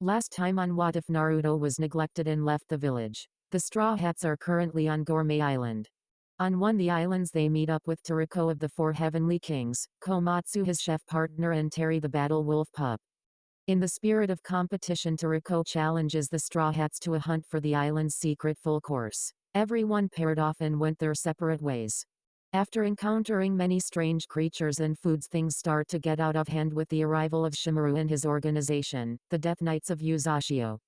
Last time on What If Naruto was neglected and left the village. The Straw Hats are currently on Gourmet Island. On one of the islands they meet up with Toriko of the Four Heavenly Kings, Komatsu his chef partner and Terry the Battle Wolf pup. In the spirit of competition, Toriko challenges the Straw Hats to a hunt for the island's secret full course. Everyone paired off and went their separate ways. After encountering many strange creatures and foods, things start to get out of hand with the arrival of Shimuru and his organization, the Death Knights of Uzashio.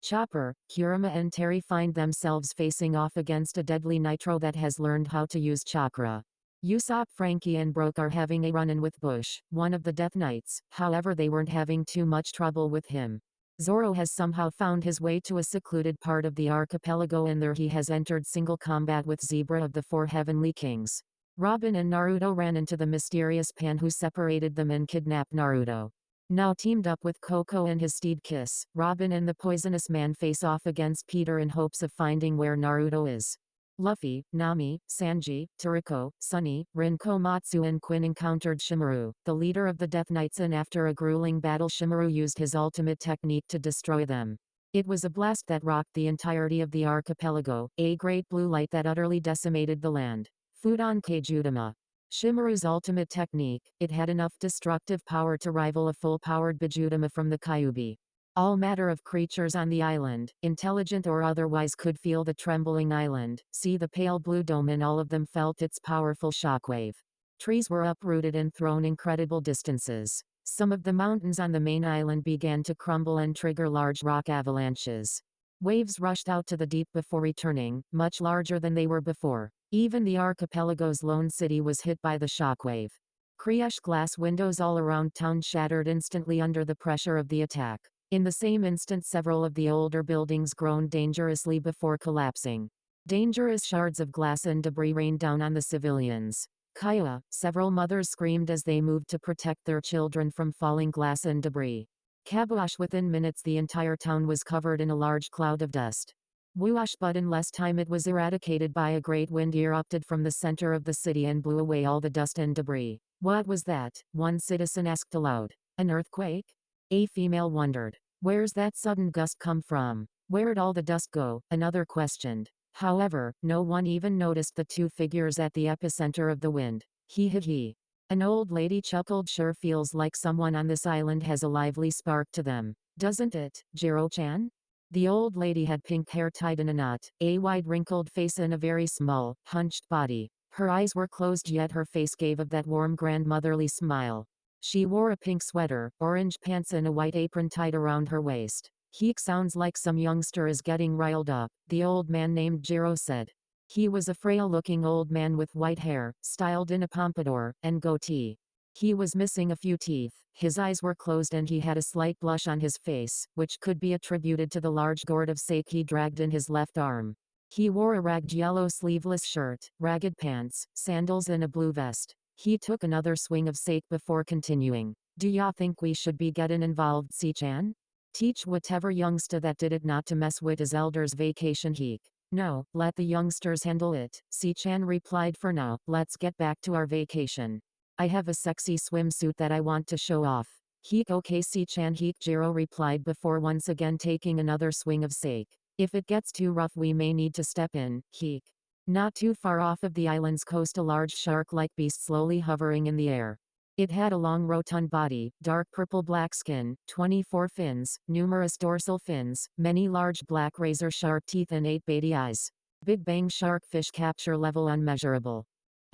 Chopper, Kurama and Terry find themselves facing off against a deadly Nitro that has learned how to use chakra. Usopp, Frankie and Brook are having a run-in with Bush, one of the Death Knights, however they weren't having too much trouble with him. Zoro has somehow found his way to a secluded part of the archipelago and there he has entered single combat with Zebra of the Four Heavenly Kings. Robin and Naruto ran into the mysterious Pan who separated them and kidnapped Naruto. Now teamed up with Coco and his steed Kiss, Robin and the Poisonous Man face off against Peter in hopes of finding where Naruto is. Luffy, Nami, Sanji, Toriko, Sunny, Rin Komatsu and Quinn encountered Shimuru, the leader of the Death Knights, and after a grueling battle Shimuru used his ultimate technique to destroy them. It was a blast that rocked the entirety of the archipelago, a great blue light that utterly decimated the land. Fudan Kejutama. Shimuru's ultimate technique, it had enough destructive power to rival a full-powered Bijutama from the Kyuubi. All matter of creatures on the island, intelligent or otherwise, could feel the trembling island, see the pale blue dome, and all of them felt its powerful shockwave. Trees were uprooted and thrown incredible distances. Some of the mountains on the main island began to crumble and trigger large rock avalanches. Waves rushed out to the deep before returning, much larger than they were before. Even the archipelago's lone city was hit by the shockwave. Crushed glass windows all around town shattered instantly under the pressure of the attack. In the same instant several of the older buildings groaned dangerously before collapsing. Dangerous shards of glass and debris rained down on the civilians. Kaya, several mothers screamed as they moved to protect their children from falling glass and debris. Kabuash, within minutes the entire town was covered in a large cloud of dust. Whoosh, but in less time it was eradicated by a great wind erupted from the center of the city and blew away all the dust and debris. What was that? One citizen asked aloud. An earthquake? A female wondered. Where's that sudden gust come from? Where'd all the dust go? Another questioned. However, no one even noticed the two figures at the epicenter of the wind. He. An old lady chuckled. Sure feels like someone on this island has a lively spark to them. Doesn't it, Jiro-chan? The old lady had pink hair tied in a knot, a wide wrinkled face and a very small, hunched body. Her eyes were closed yet her face gave of that warm grandmotherly smile. She wore a pink sweater, orange pants and a white apron tied around her waist. Heek, sounds like some youngster is getting riled up, the old man named Jiro said. He was a frail-looking old man with white hair, styled in a pompadour, and goatee. He was missing a few teeth, his eyes were closed and he had a slight blush on his face, which could be attributed to the large gourd of sake he dragged in his left arm. He wore a ragged yellow sleeveless shirt, ragged pants, sandals and a blue vest. He took another swing of sake before continuing. Do ya think we should be getting involved, C-chan? Teach whatever youngster that did it not to mess with his elders' vacation, Heek. No, let the youngsters handle it, C-chan replied. For now, let's get back to our vacation. I have a sexy swimsuit that I want to show off. Heek. Okay, C-chan. Heek, Jiro replied before once again taking another swing of sake. If it gets too rough we may need to step in, Heek. Not too far off of the island's coast a large shark-like beast slowly hovering in the air. It had a long rotund body, dark purple-black skin, 24 fins, numerous dorsal fins, many large black razor-sharp teeth and 8 beady eyes. Big Bang shark fish capture level unmeasurable.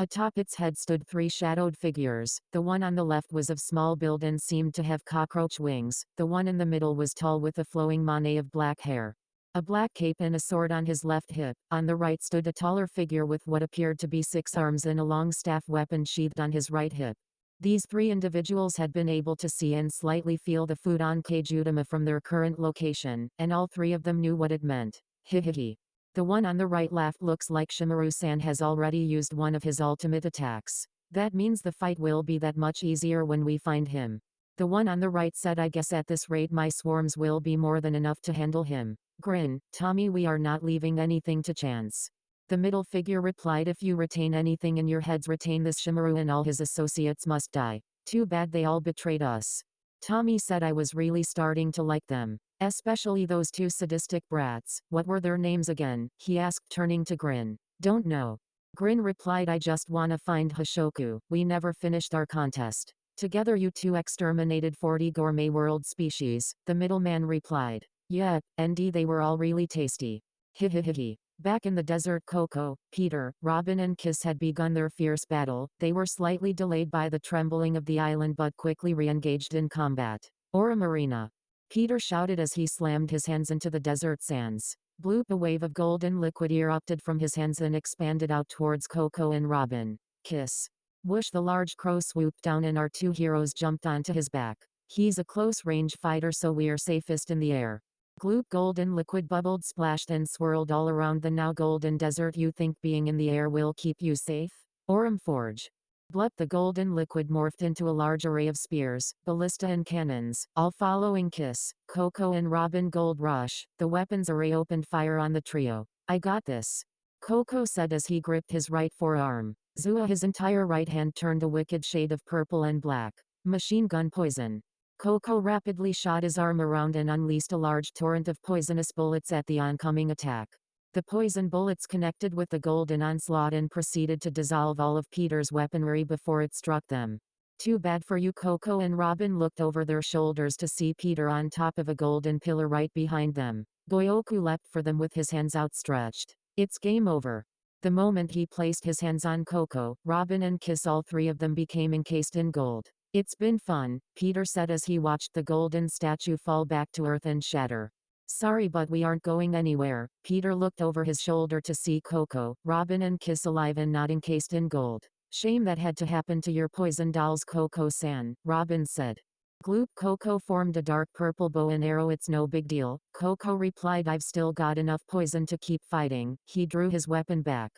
Atop its head stood 3 shadowed figures. The one on the left was of small build and seemed to have cockroach wings. The one in the middle was tall with a flowing mane of black hair. A black cape and a sword on his left hip. On the right stood a taller figure with what appeared to be 6 arms and a long staff weapon sheathed on his right hip. These 3 individuals had been able to see and slightly feel the Fudan Kejutama from their current location, and all 3 of them knew what it meant. Hihihi. The one on the right laughed. Looks like Shimuru-san has already used one of his ultimate attacks. That means the fight will be that much easier when we find him. The one on the right said, I guess at this rate my swarms will be more than enough to handle him. Grin, Tommy, we are not leaving anything to chance. The middle figure replied, if you retain anything in your heads, retain this. Shimuru and all his associates must die. Too bad they all betrayed us. Tommy said I was really starting to like them. Especially those two sadistic brats. What were their names again? He asked, turning to Grin. Don't know. Grin replied, I just wanna find Hoshoku. We never finished our contest. Together you two exterminated 40 gourmet world species, the middleman replied. Yeah, and they were all really tasty. Hihihihi. Back in the desert, Coco, Peter, Robin and Kiss had begun their fierce battle. They were slightly delayed by the trembling of the island but quickly re-engaged in combat. Ora Marina. Peter shouted as he slammed his hands into the desert sands. Bloop, a wave of golden liquid erupted from his hands and expanded out towards Coco and Robin. Kiss. Whoosh, the large crow swooped down and our two heroes jumped onto his back. He's a close-range fighter so we're safest in the air. Gloop, golden liquid bubbled, splashed and swirled all around the now golden desert. You think being in the air will keep you safe? Orem Forge. Blup, the golden liquid morphed into a large array of spears, ballista and cannons, all following Kiss, Coco and Robin. Gold Rush, the weapons array opened fire on the trio. I got this. Coco said as he gripped his right forearm. Zua, his entire right hand turned a wicked shade of purple and black. Machine gun poison. Coco rapidly shot his arm around and unleashed a large torrent of poisonous bullets at the oncoming attack. The poison bullets connected with the golden onslaught and proceeded to dissolve all of Peter's weaponry before it struck them. Too bad for you. Coco and Robin looked over their shoulders to see Peter on top of a golden pillar right behind them. Goyoku leapt for them with his hands outstretched. It's game over. The moment he placed his hands on Coco, Robin and Kiss, all three of them became encased in gold. It's been fun, Peter said as he watched the golden statue fall back to earth and shatter. Sorry, but we aren't going anywhere. Peter looked over his shoulder to see Coco, Robin and Kiss alive and not encased in gold. Shame that had to happen to your poison dolls, Coco-san, Robin said. Gloop. Coco formed a dark purple bow and arrow. It's no big deal, Coco replied. I've still got enough poison to keep fighting. He drew his weapon back.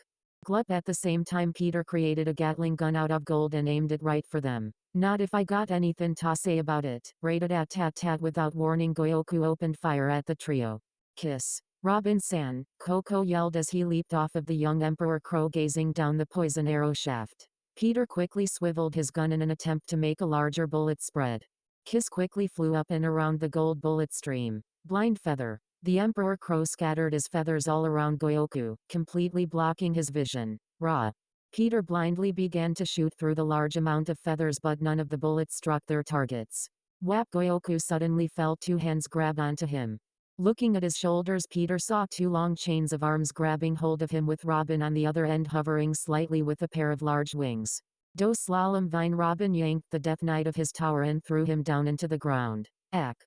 Glup. At the same time Peter created a Gatling gun out of gold and aimed it right for them. Not if I got anything to say about it. Rated at tat tat. Without warning, Goyoku opened fire at the trio. Kiss. Robin-san, Coco yelled as he leaped off of the young Emperor Crow, gazing down the poison arrow shaft. Peter quickly swiveled his gun in an attempt to make a larger bullet spread. Kiss quickly flew up and around the gold bullet stream. Blind feather. The Emperor Crow scattered his feathers all around Goyoku, completely blocking his vision. Rah. Peter blindly began to shoot through the large amount of feathers, but none of the bullets struck their targets. Whap. Goyoku suddenly fell. Two hands grabbed onto him. Looking at his shoulders, Peter saw two long chains of arms grabbing hold of him, with Robin on the other end hovering slightly with a pair of large wings. Do slalom vine. Robin yanked the Death Knight of his tower and threw him down into the ground. Ack.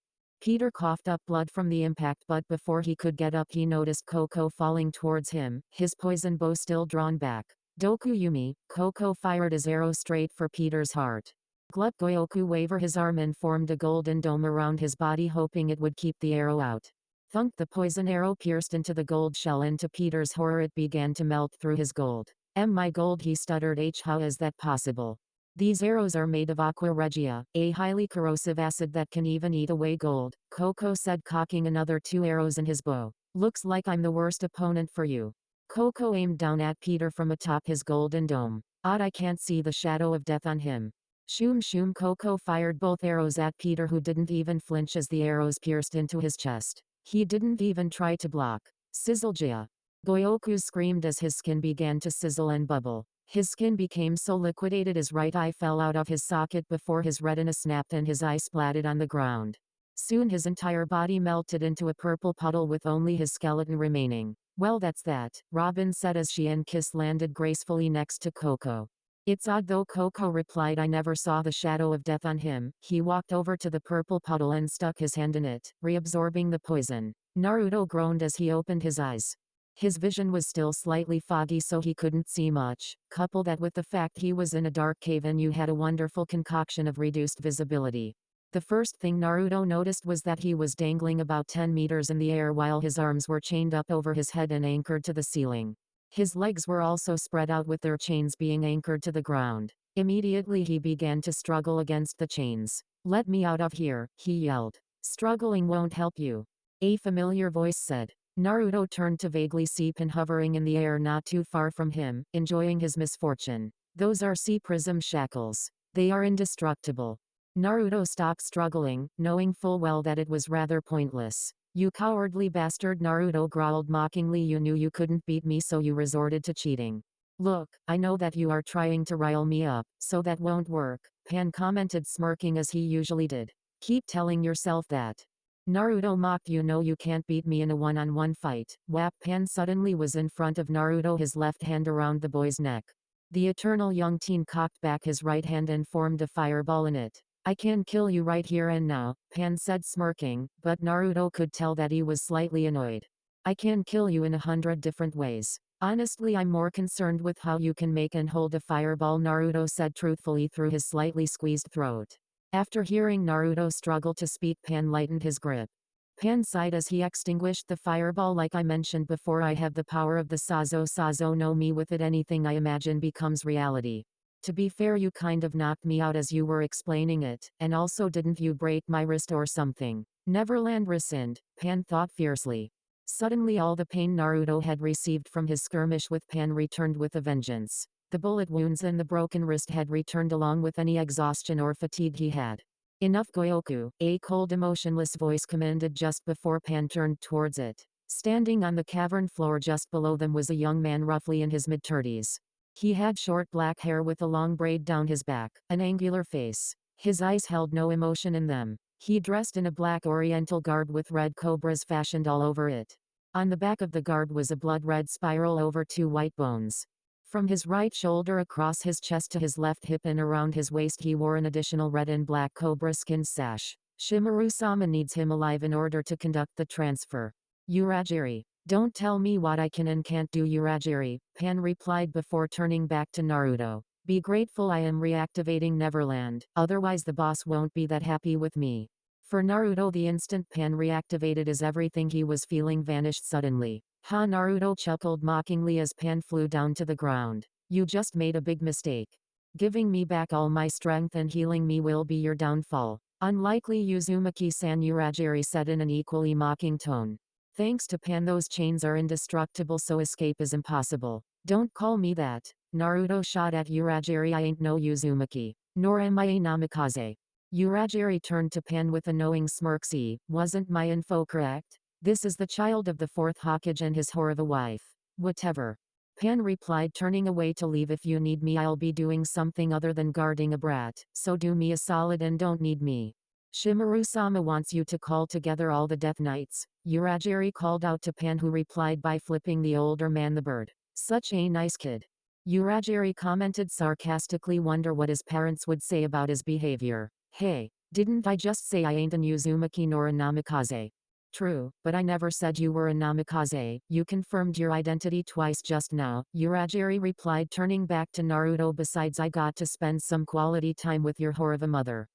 Peter coughed up blood from the impact, but before he could get up he noticed Coco falling towards him, his poison bow still drawn back. Doku Yumi. Coco fired his arrow straight for Peter's heart. Glup. Goyoku wavered his arm and formed a golden dome around his body, hoping it would keep the arrow out. Thunk. The poison arrow pierced into the gold shell, and to Peter's horror it began to melt through his gold. My gold, he stuttered. How is that possible? These arrows are made of aqua regia, a highly corrosive acid that can even eat away gold, Coco said, cocking another two arrows in his bow. Looks like I'm the worst opponent for you. Coco aimed down at Peter from atop his golden dome. Odd, I can't see the shadow of death on him. Shoom shoom. Coco fired both arrows at Peter, who didn't even flinch as the arrows pierced into his chest. He didn't even try to block. Sizzlegia. Goyoku screamed as his skin began to sizzle and bubble. His skin became so liquidated his right eye fell out of his socket before his retina snapped and his eye splatted on the ground. Soon his entire body melted into a purple puddle with only his skeleton remaining. Well, that's that, Robin said as she and Kiss landed gracefully next to Coco. It's odd though, Coco replied. I never saw the shadow of death on him. He walked over to the purple puddle and stuck his hand in it, reabsorbing the poison. Naruto groaned as he opened his eyes. His vision was still slightly foggy, so he couldn't see much. Couple that with the fact he was in a dark cave and you had a wonderful concoction of reduced visibility. The first thing Naruto noticed was that he was dangling about 10 meters in the air while his arms were chained up over his head and anchored to the ceiling. His legs were also spread out with their chains being anchored to the ground. Immediately he began to struggle against the chains. Let me out of here, he yelled. Struggling won't help you, a familiar voice said. Naruto turned to vaguely see Pin hovering in the air not too far from him, enjoying his misfortune. Those are sea prism shackles. They are indestructible. Naruto stopped struggling, knowing full well that it was rather pointless. You cowardly bastard, Naruto growled mockingly. You knew you couldn't beat me, so you resorted to cheating. Look, I know that you are trying to rile me up, so that won't work, Pan commented, smirking as he usually did. Keep telling yourself that. Naruto mocked. You know you can't beat me in a one-on-one fight. Whap! Pan suddenly was in front of Naruto, his left hand around the boy's neck. The eternal young teen cocked back his right hand and formed a fireball in it. I can kill you right here and now, Pan said, smirking, but Naruto could tell that he was slightly annoyed. I can kill you in 100 different ways. Honestly, I'm more concerned with how you can make and hold a fireball, Naruto said truthfully through his slightly squeezed throat. After hearing Naruto struggle to speak, Pan lightened his grip. Pan sighed as he extinguished the fireball. Like I mentioned before, I have the power of the Sazo no Mi. With it, anything I imagine becomes reality. To be fair, you kind of knocked me out as you were explaining it, and also didn't you break my wrist or something? Neverland rescind, Pan thought fiercely. Suddenly all the pain Naruto had received from his skirmish with Pan returned with a vengeance. The bullet wounds and the broken wrist had returned along with any exhaustion or fatigue he had. Enough, Goyoku, a cold emotionless voice commanded just before Pan turned towards it. Standing on the cavern floor just below them was a young man roughly in his mid-30s. He had short black hair with a long braid down his back, an angular face. His eyes held no emotion in them. He dressed in a black oriental garb with red cobras fashioned all over it. On the back of the garb was a blood-red spiral over 2 white bones. From his right shoulder across his chest to his left hip and around his waist he wore an additional red and black cobra skin sash. Shimuru-sama needs him alive in order to conduct the transfer. Uragiri. Don't tell me what I can and can't do, Uragiri, Pan replied before turning back to Naruto. Be grateful I am reactivating Neverland, otherwise the boss won't be that happy with me. For Naruto, the instant Pan reactivated his everything he was feeling vanished suddenly. Ha! Naruto chuckled mockingly as Pan flew down to the ground. You just made a big mistake. Giving me back all my strength and healing me will be your downfall. Unlikely, Uzumaki-san, Uragiri said in an equally mocking tone. Thanks to Pan, those chains are indestructible, so escape is impossible. Don't call me that. Naruto shot at Uragiri. I ain't no Uzumaki. Nor am I a Namikaze. Uragiri turned to Pan with a knowing smirk. See, wasn't my info correct? This is the child of the 4th Hokage and his whore of a wife. Whatever. Pan replied, turning away to leave. If you need me, I'll be doing something other than guarding a brat, so do me a solid and don't need me. Shimuru-sama wants you to call together all the Death Knights. Uragiri called out to Pan, who replied by flipping the older man the bird. Such a nice kid. Uragiri commented sarcastically, wonder what his parents would say about his behavior. Hey, didn't I just say I ain't an Uzumaki nor a Namikaze? True, but I never said you were a Namikaze. You confirmed your identity twice just now, Uragiri replied, turning back to Naruto. Besides, I got to spend some quality time with your whore of a mother.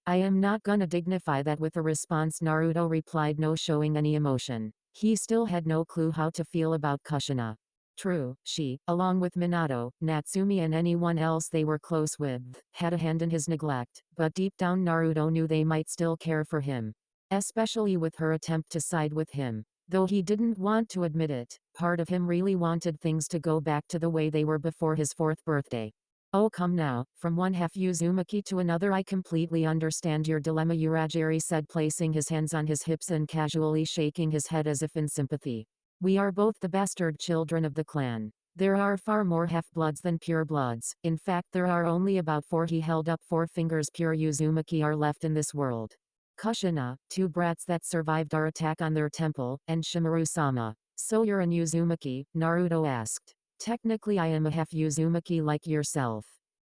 I am not gonna dignify that with a response, Naruto replied, no showing any emotion. He still had no clue how to feel about Kushina. True, she, along with Minato, Natsumi and anyone else they were close with, had a hand in his neglect, but deep down Naruto knew they might still care for him. Especially with her attempt to side with him. Though he didn't want to admit it, part of him really wanted things to go back to the way they were before his 4th birthday. Oh come now, from one half Uzumaki to another, I completely understand your dilemma, Uragiri said, placing his hands on his hips and casually shaking his head as if in sympathy. We are both the bastard children of the clan. There are far more half-bloods than pure bloods. In fact, there are only about 4. He held up 4 fingers. Pure Uzumaki are left in this world. Kushina, 2 brats that survived our attack on their temple, and Shimuru-sama. So you're an Uzumaki? Naruto asked. Technically I am a half Uzumaki like yourself.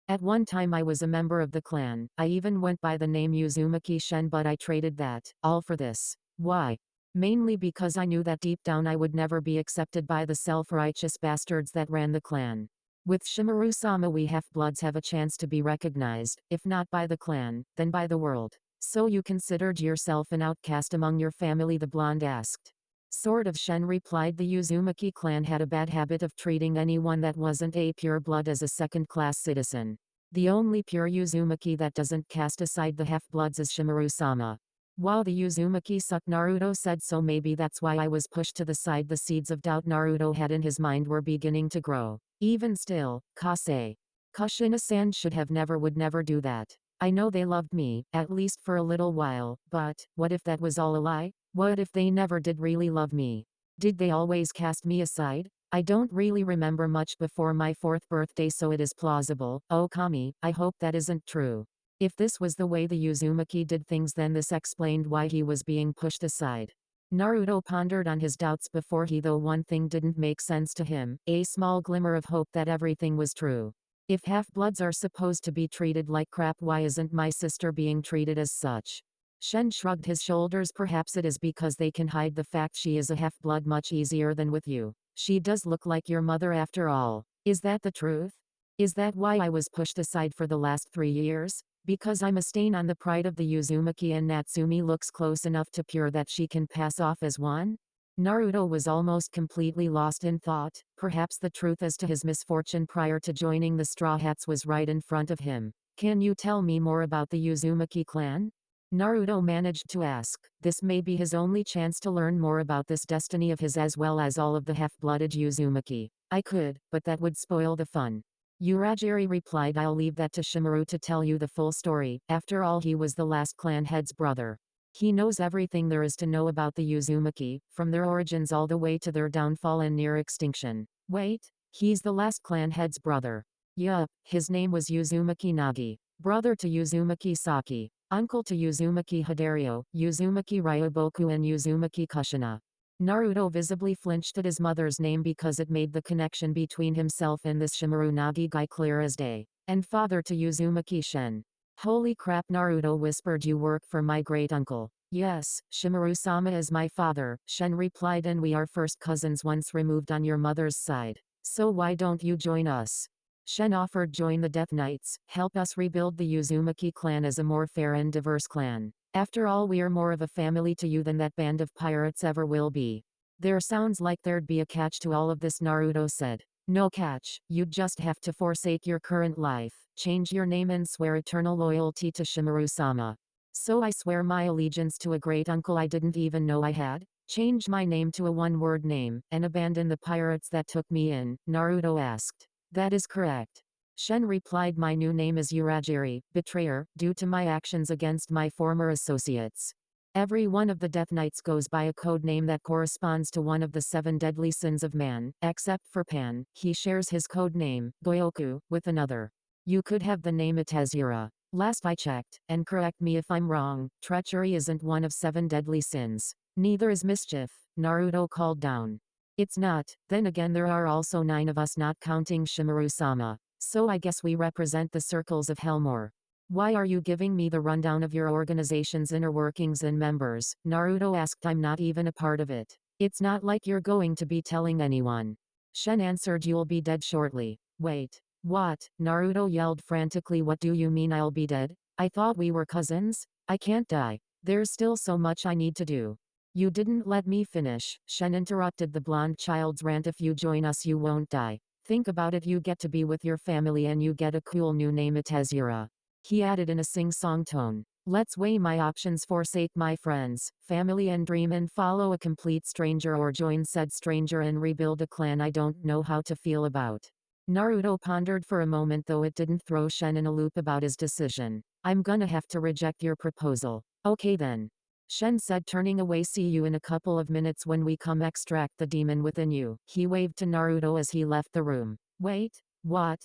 At one time I was a member of the clan. I even went by the name Uzumaki Shen, but I traded that, all for this. Why? Mainly because I knew that deep down I would never be accepted by the self-righteous bastards that ran the clan. With Shimuru-sama we half-bloods have a chance to be recognized, if not by the clan, then by the world. So you considered yourself an outcast among your family? The blonde asked. Sort of, Shen replied. The Uzumaki clan had a bad habit of treating anyone that wasn't a pure blood as a second-class citizen. The only pure Uzumaki that doesn't cast aside the half-bloods is Shimuru-sama. Wow, the Uzumaki suck, Naruto said, so maybe that's why I was pushed to the side. The seeds of doubt Naruto had in his mind were beginning to grow. Even still, Kushina-san should have would never do that. I know they loved me, at least for a little while, but what if that was all a lie? What if they never did really love me? Did they always cast me aside? I don't really remember much before my 4th birthday, so it is plausible. Oh Kami, I hope that isn't true. If this was the way the Uzumaki did things, then this explained why he was being pushed aside. Naruto pondered on his doubts before he, though one thing didn't make sense to him, a small glimmer of hope that everything was true. If half-bloods are supposed to be treated like crap, why isn't my sister being treated as such? Shen shrugged his shoulders. Perhaps it is because they can hide the fact she is a half-blood much easier than with you. She does look like your mother after all. Is that the truth? Is that why I was pushed aside for the last 3 years? Because I'm a stain on the pride of the Uzumaki and Natsumi looks close enough to pure that she can pass off as one? Naruto was almost completely lost in thought. Perhaps the truth as to his misfortune prior to joining the Straw Hats was right in front of him. Can you tell me more about the Uzumaki clan? Naruto managed to ask. This may be his only chance to learn more about this destiny of his as well as all of the half-blooded Uzumaki. I could, but that would spoil the fun. Uragiri replied, I'll leave that to Shimuru to tell you the full story. After all, he was the last clan head's brother. He knows everything there is to know about the Uzumaki, from their origins all the way to their downfall and near extinction. Wait, he's the last clan head's brother. Yup, his name was Uzumaki Nagi. Brother to Uzumaki Saki. Uncle to Uzumaki Hidario, Uzumaki Ryoboku and Uzumaki Kushina. Naruto visibly flinched at his mother's name because it made the connection between himself and this Shimuru Nagi guy clear as day. And father to Uzumaki Shen. Holy crap, Naruto whispered, you work for my great uncle. Yes, Shimuru-sama is my father, Shen replied, and we are first cousins once removed on your mother's side. So why don't you join us? Shen offered, join the Death Knights, help us rebuild the Uzumaki clan as a more fair and diverse clan. After all, we are more of a family to you than that band of pirates ever will be. There sounds like there'd be a catch to all of this, Naruto said. No catch, you'd just have to forsake your current life, change your name and swear eternal loyalty to Shimuru-sama. So I swear my allegiance to a great uncle I didn't even know I had, change my name to a one-word name, and abandon the pirates that took me in, Naruto asked. That is correct. Shen replied, my new name is Uragiri, betrayer, due to my actions against my former associates. Every one of the Death Knights goes by a code name that corresponds to one of the 7 deadly sins of man, except for Pan. He shares his code name, Goyoku, with another. You could have the name Itazura. Last I checked, and correct me if I'm wrong, treachery isn't one of 7 deadly sins. Neither is mischief, Naruto called down. It's not. Then again, there are also 9 of us, not counting Shimuru-sama. So I guess we represent the circles of Hellmore. Why are you giving me the rundown of your organization's inner workings and members? Naruto asked. I'm not even a part of it. It's not like you're going to be telling anyone. Shen answered, you'll be dead shortly. Wait. What? Naruto yelled frantically, what do you mean I'll be dead? I thought we were cousins? I can't die. There's still so much I need to do. You didn't let me finish, Shen interrupted the blonde child's rant. If you join us you won't die. Think about it, you get to be with your family and you get a cool new name, Itazura. He added in a sing-song tone. Let's weigh my options, forsake my friends, family and dream and follow a complete stranger, or join said stranger and rebuild a clan I don't know how to feel about. Naruto pondered for a moment, though it didn't throw Shen in a loop about his decision. I'm gonna have to reject your proposal. Okay then. Shen said, turning away. See you in a couple of minutes when we come extract the demon within you. He waved to Naruto as he left the room. Wait, what?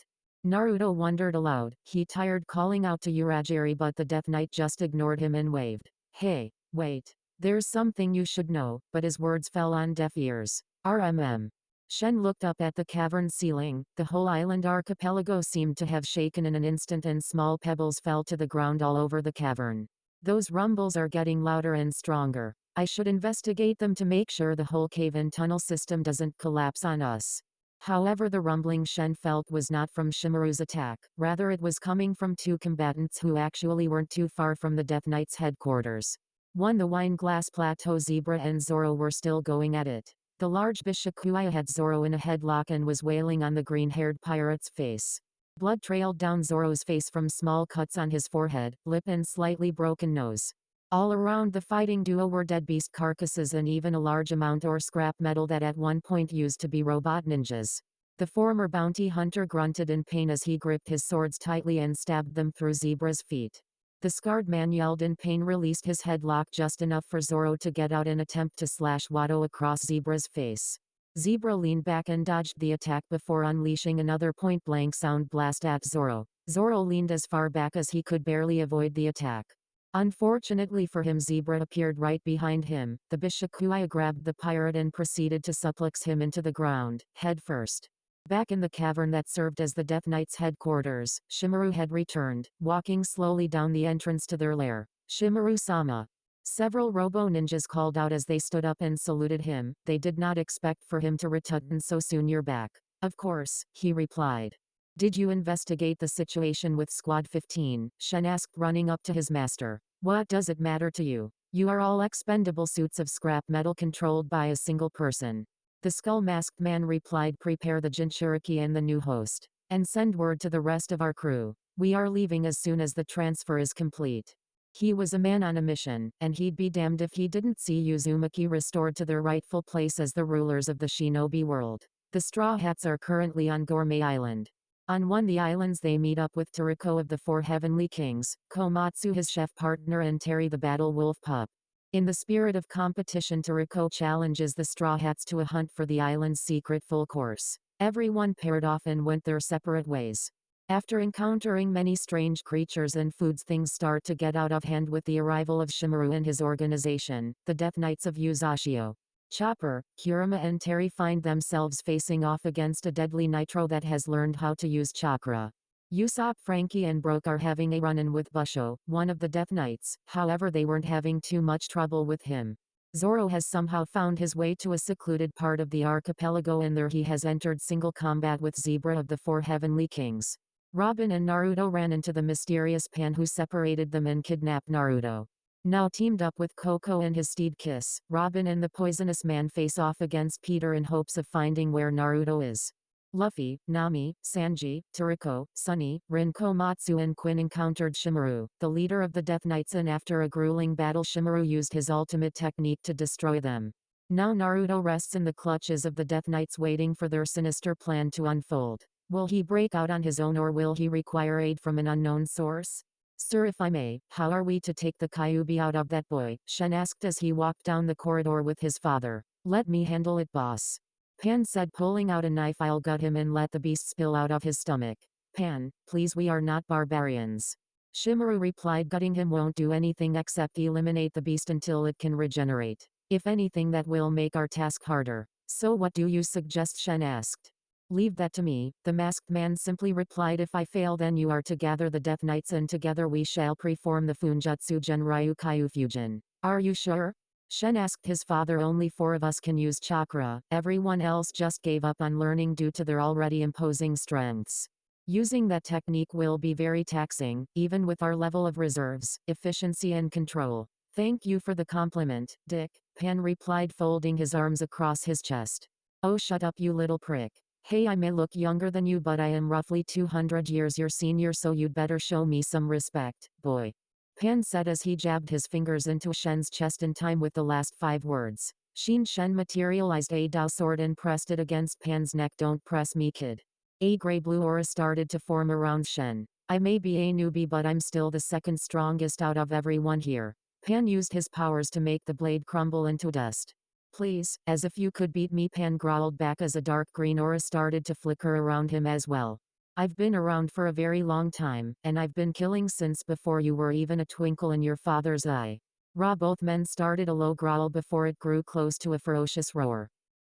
Naruto wondered aloud. He tired calling out to Uragiri, but the Death Knight just ignored him and waved. Hey, wait. There's something you should know, but his words fell on deaf ears. RMM. Shen looked up at the cavern ceiling. The whole island archipelago seemed to have shaken in an instant and small pebbles fell to the ground all over the cavern. Those rumbles are getting louder and stronger. I should investigate them to make sure the whole cave-in tunnel system doesn't collapse on us. However, the rumbling Shen felt was not from Shimuru's attack, rather it was coming from 2 combatants who actually weren't too far from the Death Knight's headquarters. One, the Wineglass Plateau Zebra and Zoro were still going at it. The large Bishakuya had Zoro in a headlock and was wailing on the green-haired pirate's face. Blood trailed down Zoro's face from small cuts on his forehead, lip and slightly broken nose. All around the fighting duo were dead beast carcasses and even a large amount or scrap metal that at one point used to be robot ninjas. The former bounty hunter grunted in pain as he gripped his swords tightly and stabbed them through Zebra's feet. The scarred man yelled in pain, released his headlock just enough for Zoro to get out and attempt to slash Watto across Zebra's face. Zebra leaned back and dodged the attack before unleashing another point-blank sound blast at Zoro. Zoro leaned as far back as he could, barely avoid the attack. Unfortunately for him, Zebra appeared right behind him. The Bishakuya grabbed the pirate and proceeded to suplex him into the ground, head first. Back in the cavern that served as the Death Knight's headquarters, Shimuru had returned, walking slowly down the entrance to their lair. Shimuru-sama. Several robo-ninjas called out as they stood up and saluted him. They did not expect for him to return so soon. "You're back." "Of course," he replied. "Did you investigate the situation with Squad 15? Shen asked, running up to his master. "What does it matter to you? You are all expendable suits of scrap metal controlled by a single person." The skull-masked man replied, "Prepare the Jinchuriki and the new host. And send word to the rest of our crew. We are leaving as soon as the transfer is complete." He was a man on a mission, and he'd be damned if he didn't see Uzumaki restored to their rightful place as the rulers of the shinobi world. The Straw Hats are currently on Gourmet Island. On one of the islands they meet up with Toriko of the Four Heavenly Kings, Komatsu his chef partner, and Terry the Battle Wolf pup. In the spirit of competition, Toriko challenges the Straw Hats to a hunt for the island's secret full course. Everyone paired off and went their separate ways. After encountering many strange creatures and foods, things start to get out of hand with the arrival of Shimuru and his organization, the Death Knights of Uzashio. Chopper, Kurama and Terry find themselves facing off against a deadly Nitro that has learned how to use chakra. Usopp, Frankie and Broke are having a run-in with Busho, one of the Death Knights, however they weren't having too much trouble with him. Zoro has somehow found his way to a secluded part of the archipelago, and there he has entered single combat with Zebra of the Four Heavenly Kings. Robin and Naruto ran into the mysterious Pan who separated them and kidnapped Naruto. Now teamed up with Koko and his steed Kiss, Robin and the Poisonous Man face off against Peter in hopes of finding where Naruto is. Luffy, Nami, Sanji, Toriko, Sunny, Rin, Komatsu and Quinn encountered Shimuru, the leader of the Death Knights, and after a grueling battle Shimuru used his ultimate technique to destroy them. Now Naruto rests in the clutches of the Death Knights, waiting for their sinister plan to unfold. Will he break out on his own, or will he require aid from an unknown source? "Sir, if I may, how are we to take the Kyuubi out of that boy?" Shen asked as he walked down the corridor with his father. "Let me handle it, boss." Pan said, pulling out a knife. "I'll gut him and let the beast spill out of his stomach." "Pan, please, we are not barbarians." Shimuru replied, "Gutting him won't do anything except eliminate the beast until it can regenerate. If anything, that will make our task harder." "So what do you suggest?" Shen asked. "Leave that to me," the masked man simply replied. "If I fail, then you are to gather the Death Knights and together we shall perform the Funjutsu Genryu Kyufujin. Are you sure?" Shen asked his father. "Only 4 of us can use chakra, everyone else just gave up on learning due to their already imposing strengths. Using that technique will be very taxing, even with our level of reserves, efficiency and control." "Thank you for the compliment, Dick," Pan replied, folding his arms across his chest. "Oh, shut up, you little prick. Hey, I may look younger than you, but I am roughly 200 years your senior, so you'd better show me some respect, boy," Pan said as he jabbed his fingers into Shen's chest in time with the last 5 words. Shen materialized a Dao sword and pressed it against Pan's neck. "Don't press me, kid." A gray-blue aura started to form around Shen. "I may be a newbie, but I'm still the second strongest out of everyone here." Pan used his powers to make the blade crumble into dust. "Please, as if you could beat me," Pan growled back as a dark green aura started to flicker around him as well. "I've been around for a very long time, and I've been killing since before you were even a twinkle in your father's eye." Both men started a low growl before it grew close to a ferocious roar.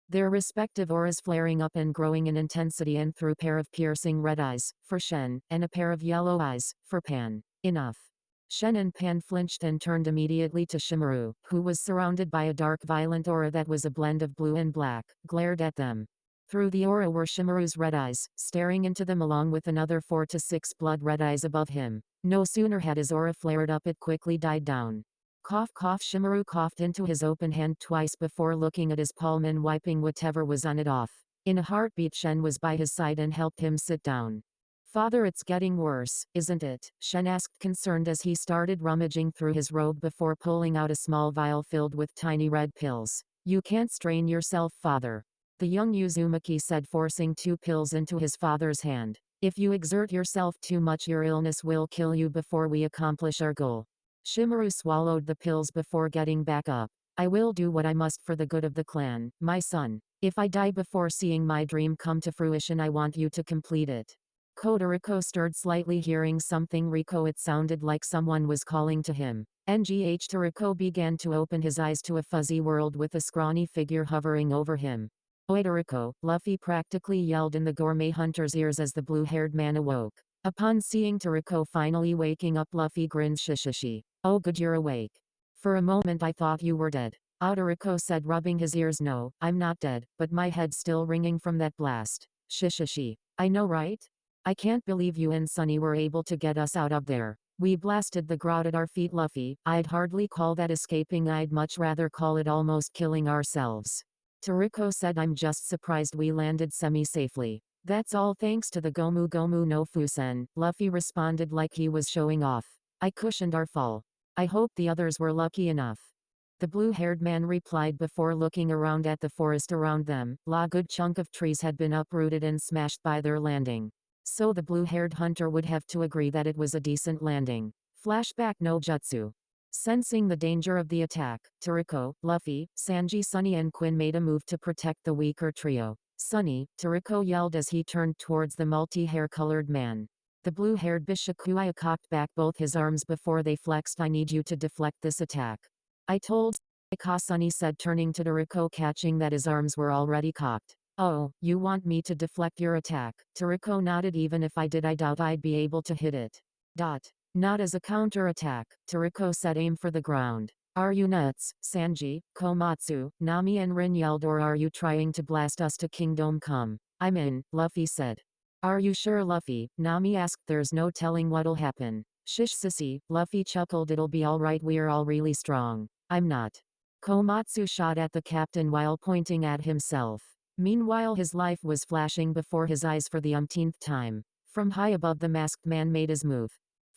Their respective auras flaring up and growing in intensity, and through a pair of piercing red eyes, for Shen, and a pair of yellow eyes, for Pan. "Enough." Shen and Pan flinched and turned immediately to Shimuru, who was surrounded by a dark violent aura that was a blend of blue and black, glared at them. Through the aura were Shimuru's red eyes, staring into them along with another 4 to 6 blood red eyes above him. No sooner had his aura flared up, it quickly died down. Cough cough. Shimuru coughed into his open hand twice before looking at his palm and wiping whatever was on it off. In a heartbeat, Shen was by his side and helped him sit down. "Father, it's getting worse, isn't it?" Shen asked, concerned as he started rummaging through his robe before pulling out a small vial filled with tiny red pills. "You can't strain yourself, father," the young Uzumaki said, forcing 2 pills into his father's hand. If you exert yourself too much, your illness will kill you before we accomplish our goal. Shimaru swallowed the pills before getting back up. I will do what I must for the good of the clan, my son. If I die before seeing my dream come to fruition, I want you to complete it. Todoroki stirred slightly, hearing something. Riko, it sounded like someone was calling to him. Todoroki began to open his eyes to a fuzzy world with a scrawny figure hovering over him. Oi Todoroki, Luffy practically yelled in the gourmet hunter's ears as the blue-haired man awoke. Upon seeing Todoroki finally waking up, Luffy grinned. Shishishi. Oh good, you're awake. For a moment I thought you were dead. Todoroki said, rubbing his ears. No, I'm not dead, but my head's still ringing from that blast. Shishishi. I know, right? I can't believe you and Sunny were able to get us out of there. We blasted the grout at our feet, Luffy. I'd hardly call that escaping, I'd much rather call it almost killing ourselves. Todoroki said, I'm just surprised we landed semi-safely. That's all thanks to the Gomu Gomu no Fusen, Luffy responded like he was showing off. I cushioned our fall. I hope the others were lucky enough. The blue-haired man replied before looking around at the forest around them. A good chunk of trees had been uprooted and smashed by their landing. So the blue-haired hunter would have to agree that it was a decent landing. Flashback no Jutsu. Sensing the danger of the attack, Todoroki, Luffy, Sanji, Sunny and Quinn made a move to protect the weaker trio. Sunny, Todoroki yelled as he turned towards the multi-hair-colored man. The blue-haired Bishakuya cocked back both his arms before they flexed. I need you to deflect this attack. I told Ka, Sunny said, turning to Todoroki, catching that his arms were already cocked. Oh, you want me to deflect your attack? Todoroki nodded. Even if I did, I doubt I'd be able to hit it. Not as a counter-attack, Todoroki said. Aim for the ground. Are you nuts, Sanji, Komatsu, Nami and Rin yelled, or are you trying to blast us to Kingdom Come? I'm in, Luffy said. Are you sure, Luffy? Nami asked. There's no telling what'll happen. Shish sissy, Luffy chuckled. It'll be alright, we're all really strong. I'm not. Komatsu shot at the captain while pointing at himself. Meanwhile his life was flashing before his eyes for the umpteenth time. From high above the masked man made his move.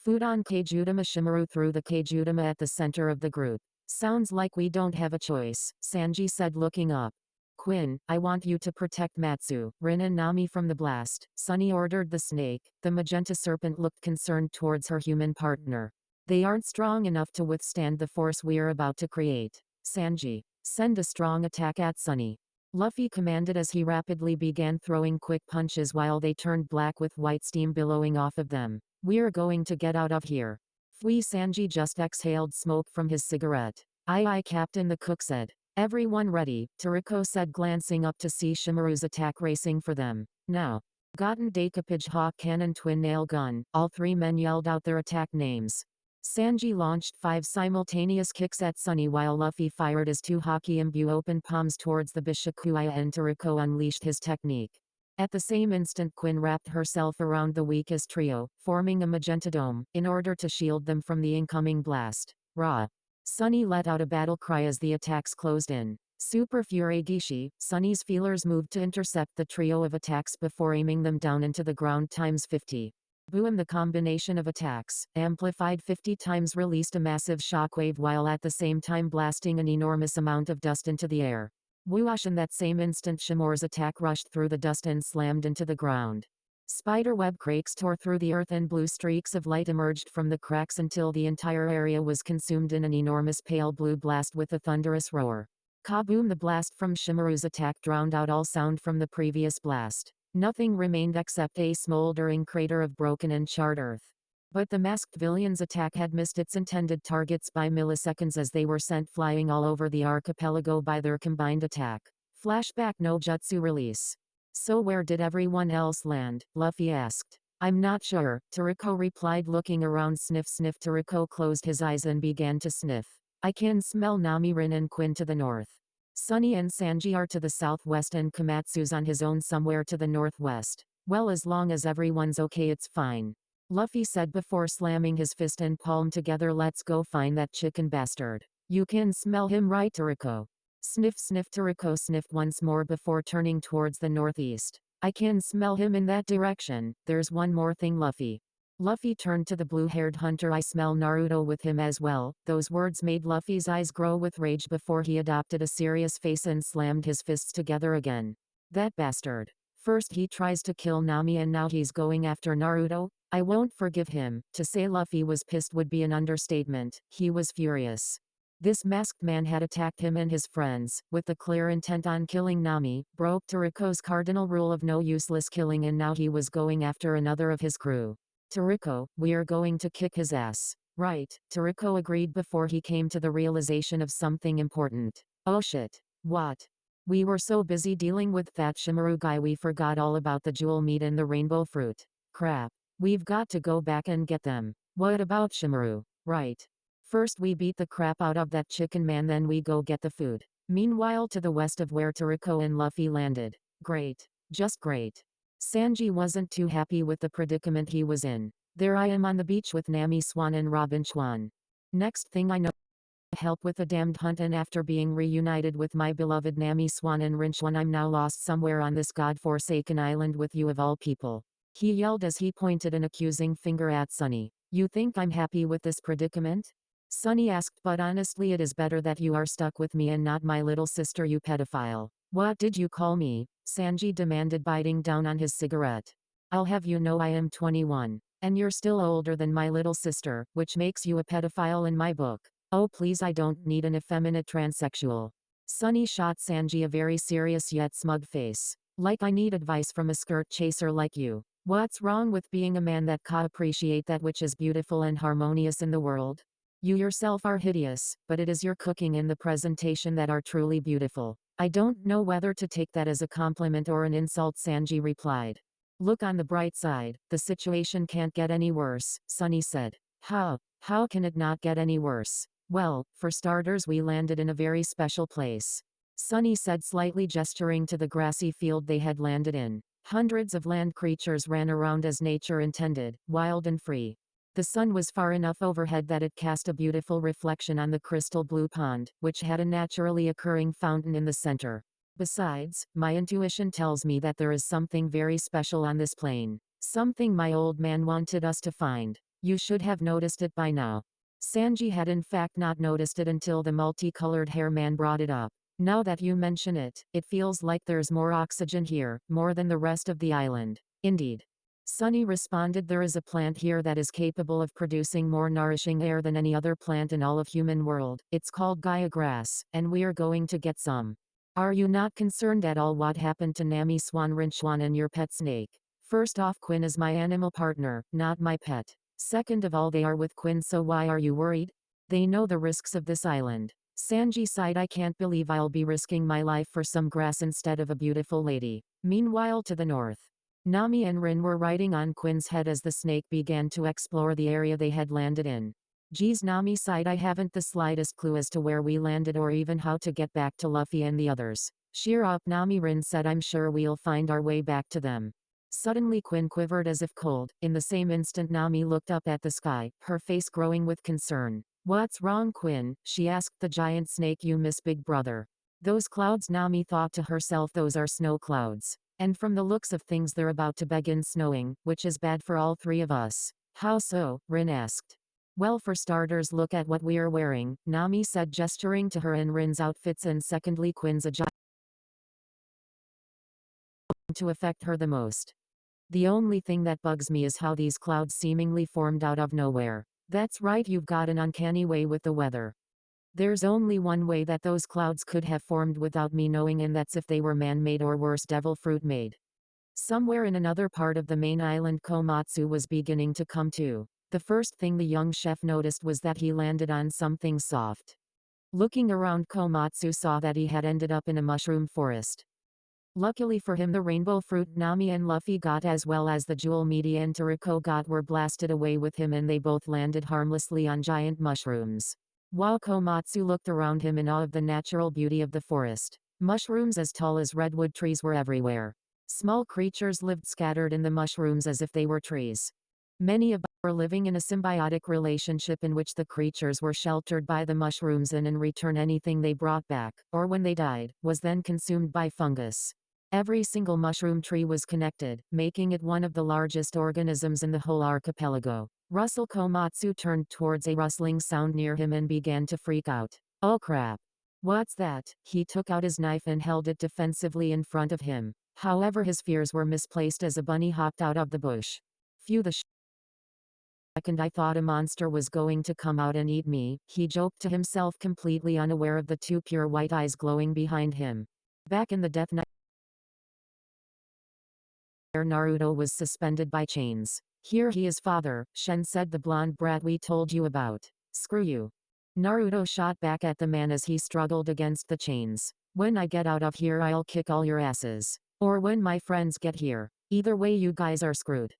Fudan Keijutama. Shimaru threw the Keijutama at the center of the group. Sounds like we don't have a choice, Sanji said, looking up. Quinn, I want you to protect Matsu, Rin and Nami from the blast, Sunny ordered the snake. The magenta serpent looked concerned towards her human partner. They aren't strong enough to withstand the force we're about to create. Sanji, send a strong attack at Sunny. Luffy commanded as he rapidly began throwing quick punches while they turned black with white steam billowing off of them. We're going to get out of here. Fui. Sanji just exhaled smoke from his cigarette. Aye aye Captain, the cook said. Everyone ready, Todoroki said, glancing up to see Shimaru's attack racing for them. Now. Gotten Decapage, Hawk Cannon, Twin Nail Gun. All three men yelled out their attack names. Sanji launched 5 simultaneous kicks at Sunny while Luffy fired his 2 Haki Imbu open palms towards the Bishakuya, and Todoroki unleashed his technique. At the same instant Quinn wrapped herself around the weakest trio, forming a magenta dome, in order to shield them from the incoming blast. Ra! Sunny let out a battle cry as the attacks closed in. Super Fury Gishi, Sunny's feelers moved to intercept the trio of attacks before aiming them down into the ground times 50. Boom! The combination of attacks, amplified 50 times, released a massive shockwave while at the same time blasting an enormous amount of dust into the air. Whoosh! In that same instant Shimore's attack rushed through the dust and slammed into the ground. Spiderweb cracks tore through the earth and blue streaks of light emerged from the cracks until the entire area was consumed in an enormous pale blue blast with a thunderous roar. Kaboom! The blast from Shimaru's attack drowned out all sound from the previous blast. Nothing remained except a smoldering crater of broken and charred earth. But the masked villain's attack had missed its intended targets by milliseconds as they were sent flying all over the archipelago by their combined attack. Flashback no Jutsu release. So where did everyone else land? Luffy asked. I'm not sure, Todoroki replied, looking around. Sniff sniff. Todoroki closed his eyes and began to sniff. I can smell Nami, Rin and Quinn to the north. Sunny and Sanji are to the southwest and Komatsu's on his own somewhere to the northwest. Well, as long as everyone's okay it's fine. Luffy said before slamming his fist and palm together. Let's go find that chicken bastard. You can smell him, right, Todoroki? Sniff sniff. Todoroki sniffed once more before turning towards the northeast. I can smell him in that direction. There's one more thing, Luffy. Luffy turned to the blue-haired hunter. I smell Naruto with him as well. Those words made Luffy's eyes grow with rage before he adopted a serious face and slammed his fists together again. That bastard. First he tries to kill Nami and now he's going after Naruto? I won't forgive him. To say Luffy was pissed would be an understatement. He was furious. This masked man had attacked him and his friends, with the clear intent on killing Nami, broke Toriko's cardinal rule of no useless killing, and now he was going after another of his crew. Toriko, we are going to kick his ass. Right, Toriko agreed before he came to the realization of something important. Oh shit. What? We were so busy dealing with that Shimuru guy we forgot all about the jewel meat and the rainbow fruit. Crap. We've got to go back and get them. What about Shimuru? Right. First we beat the crap out of that chicken man, then we go get the food. Meanwhile, to the west of where Toriko and Luffy landed. Great. Just great. Sanji wasn't too happy with the predicament he was in. There I am on the beach with Nami Swan and Robin Schwan. Next thing I know, help with the damned hunt, and after being reunited with my beloved Nami Swan and Rinchuan, I'm now lost somewhere on this god-forsaken island with you of all people. He yelled as he pointed an accusing finger at Sunny. You think I'm happy with this predicament? Sunny asked, but honestly it is better that you are stuck with me and not my little sister, you pedophile. What did you call me? Sanji demanded, biting down on his cigarette. I'll have you know I am 21. And you're still older than my little sister, which makes you a pedophile in my book. Oh please, I don't need an effeminate transsexual. Sunny shot Sanji a very serious yet smug face. Like I need advice from a skirt chaser like you. What's wrong with being a man that can appreciate that which is beautiful and harmonious in the world? You yourself are hideous, but it is your cooking and the presentation that are truly beautiful. I don't know whether to take that as a compliment or an insult, Sanji replied. Look on the bright side, the situation can't get any worse, Sunny said. How can it not get any worse? Well, for starters we landed in a very special place. Sunny said, slightly gesturing to the grassy field they had landed in. Hundreds of land creatures ran around as nature intended, wild and free. The sun was far enough overhead that it cast a beautiful reflection on the crystal blue pond, which had a naturally occurring fountain in the center. Besides, my intuition tells me that there is something very special on this plane. Something my old man wanted us to find. You should have noticed it by now. Sanji had in fact not noticed it until the multicolored hair man brought it up. Now that you mention it, it feels like there's more oxygen here, more than the rest of the island. Indeed. Sunny responded, there is a plant here that is capable of producing more nourishing air than any other plant in all of human world. It's called Gaia grass, and we are going to get some. Are you not concerned at all what happened to Nami Swan, Rinchuan and your pet snake? First off, Quinn is my animal partner, not my pet. Second of all, they are with Quinn, so why are you worried? They know the risks of this island. Sanji sighed, I can't believe I'll be risking my life for some grass instead of a beautiful lady. Meanwhile, to the north, Nami and Rin were riding on Quinn's head as the snake began to explore the area they had landed in. Geez, Nami sighed, I haven't the slightest clue as to where we landed or even how to get back to Luffy and the others. Cheer up, Nami, Rin said, I'm sure we'll find our way back to them. Suddenly Quinn quivered as if cold. In the same instant Nami looked up at the sky, her face growing with concern. What's wrong, Quinn? She asked the giant snake. You miss Big Brother. Those clouds, Nami thought to herself, those are snow clouds. And from the looks of things they're about to begin snowing, which is bad for all three of us. How so? Rin asked. Well, for starters, look at what we are wearing, Nami said, gesturing to her and Rin's outfits, and secondly Quinn's agility to affect her the most. The only thing that bugs me is how these clouds seemingly formed out of nowhere. That's right, you've got an uncanny way with the weather. There's only one way that those clouds could have formed without me knowing, and that's if they were man-made or worse, devil fruit made. Somewhere in another part of the main island Komatsu was beginning to come to. The first thing the young chef noticed was that he landed on something soft. Looking around, Komatsu saw that he had ended up in a mushroom forest. Luckily for him, the rainbow fruit Nami and Luffy got, as well as the jewel media and Toriko got, were blasted away with him, and they both landed harmlessly on giant mushrooms. While Komatsu looked around him in awe of the natural beauty of the forest. Mushrooms as tall as redwood trees were everywhere. Small creatures lived scattered in the mushrooms as if they were trees. Many of them were living in a symbiotic relationship in which the creatures were sheltered by the mushrooms, and in return anything they brought back, or when they died, was then consumed by fungus. Every single mushroom tree was connected, making it one of the largest organisms in the whole archipelago. Russell Komatsu turned towards a rustling sound near him and began to freak out. Oh crap. What's that? He took out his knife and held it defensively in front of him. However, his fears were misplaced as a bunny hopped out of the bush. Phew, the second I thought a monster was going to come out and eat me, he joked to himself, completely unaware of the two pure white eyes glowing behind him. Back in the Death Knight, Naruto was suspended by chains. Here he is, father, Shen said, the blonde brat we told you about. Screw you. Naruto shot back at the man as he struggled against the chains. When I get out of here I'll kick all your asses. Or when my friends get here. Either way you guys are screwed.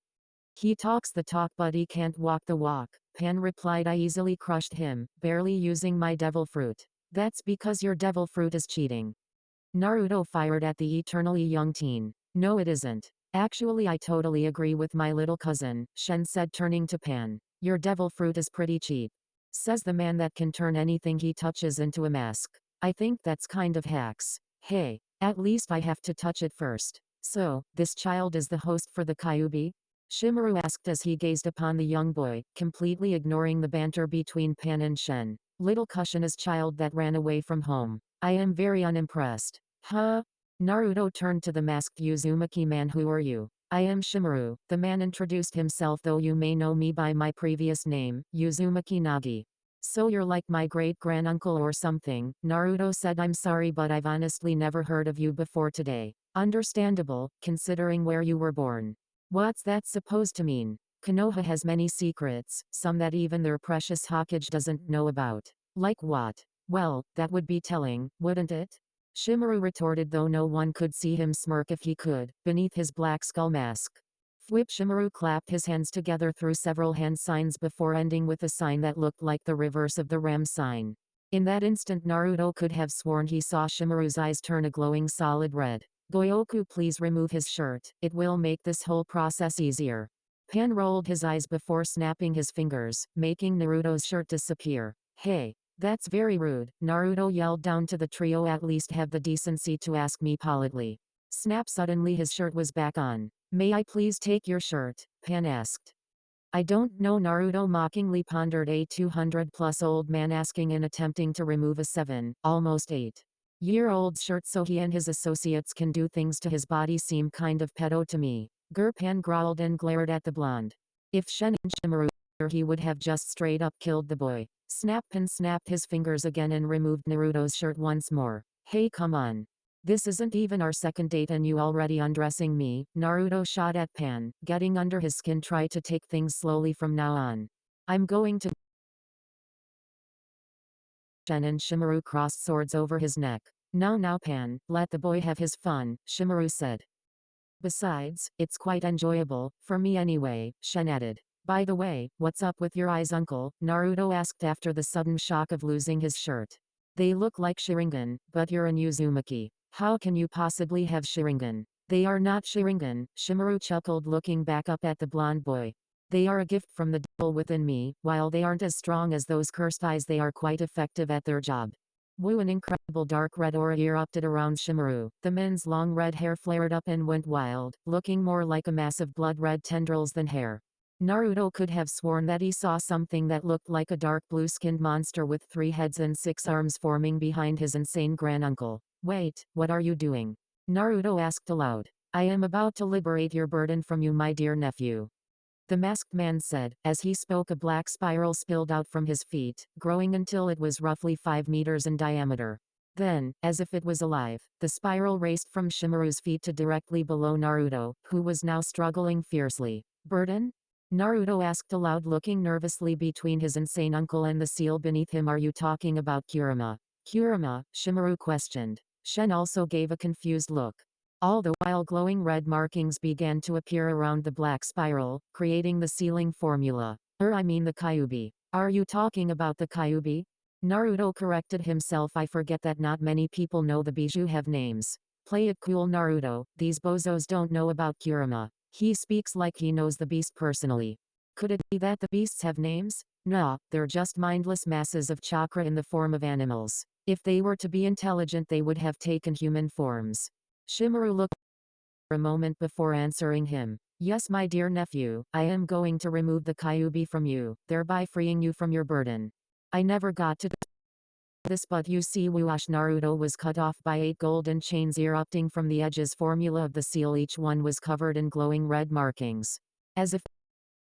He talks the talk but he can't walk the walk, Pan replied. I easily crushed him, barely using my devil fruit. That's because your devil fruit is cheating. Naruto fired at the eternally young teen. No it isn't. Actually I totally agree with my little cousin, Shen said, turning to Pan. Your devil fruit is pretty cheap. Says the man that can turn anything he touches into a mask. I think that's kind of hacks. Hey, at least I have to touch it first. So, this child is the host for the Kyuubi? Shimuru asked as he gazed upon the young boy, completely ignoring the banter between Pan and Shen. Little Kushina's child that ran away from home. I am very unimpressed. Huh? Naruto turned to the masked Uzumaki man. Who are you? I am Shimuru. The man introduced himself, though you may know me by my previous name, Uzumaki Nagi. So you're like my great-granduncle or something, Naruto said. I'm sorry but I've honestly never heard of you before today. Understandable, considering where you were born. What's that supposed to mean? Konoha has many secrets, some that even their precious Hokage doesn't know about. Like what? Well, that would be telling, wouldn't it? Shimuru retorted, though no one could see him smirk if he could, beneath his black skull mask. Fwip! Shimuru clapped his hands together through several hand signs before ending with a sign that looked like the reverse of the ram sign. In that instant Naruto could have sworn he saw Shimuru's eyes turn a glowing solid red. Goyoku, please remove his shirt, it will make this whole process easier. Pan rolled his eyes before snapping his fingers, making Naruto's shirt disappear. Hey, that's very rude, Naruto yelled down to the trio. At least have the decency to ask me politely. Snap! Suddenly his shirt was back on. May I please take your shirt? Pan asked. I don't know, Naruto mockingly pondered, a 200-plus old man asking and attempting to remove a 7, almost 8-year-old's shirt so he and his associates can do things to his body seem kind of pedo to me. Pan growled and glared at the blonde. If Shen and Shimuru were here, he would have just straight up killed the boy. Pan snapped his fingers again and removed Naruto's shirt once more. Hey, come on. This isn't even our second date and you already undressing me, Naruto shot at Pan, getting under his skin. Try to take things slowly from now on. I'm going to. Shen and Shimuru crossed swords over his neck. Now Pan, let the boy have his fun, Shimuru said. Besides, it's quite enjoyable, for me anyway, Shen added. By the way, what's up with your eyes, uncle? Naruto asked after the sudden shock of losing his shirt. They look like Sharingan, but you're an Uzumaki. How can you possibly have Sharingan? They are not Sharingan, Shimuru chuckled, looking back up at the blonde boy. They are a gift from the devil within me. While they aren't as strong as those cursed eyes, they are quite effective at their job. Woo! An incredible dark red aura erupted around Shimuru. The man's long red hair flared up and went wild, looking more like a mass of blood-red tendrils than hair. Naruto could have sworn that he saw something that looked like a dark blue-skinned monster with 3 heads and 6 arms forming behind his insane granduncle. Wait, what are you doing? Naruto asked aloud. I am about to liberate your burden from you, my dear nephew. The masked man said. As he spoke, a black spiral spilled out from his feet, growing until it was roughly 5 meters in diameter. Then, as if it was alive, the spiral raced from Shimuru's feet to directly below Naruto, who was now struggling fiercely. Burden? Naruto asked aloud, looking nervously between his insane uncle and the seal beneath him. Are you talking about Kurama? Kurama, Shimuru questioned. Shen also gave a confused look. All the while glowing red markings began to appear around the black spiral, creating the sealing formula. I mean the Kyuubi. Are you talking about the Kyuubi? Naruto corrected himself. I forget that not many people know the Bijou have names. Play it cool, Naruto, these bozos don't know about Kurama. He speaks like he knows the beast personally. Could it be that the beasts have names? Nah, they're just mindless masses of chakra in the form of animals. If they were to be intelligent they would have taken human forms. Shimuru looked for a moment before answering him. Yes, my dear nephew, I am going to remove the Kyuubi from you, thereby freeing you from your burden. I never got to this but you see whoosh Naruto was cut off by 8 golden chains erupting from the edges formula of the seal, each one was covered in glowing red markings. As if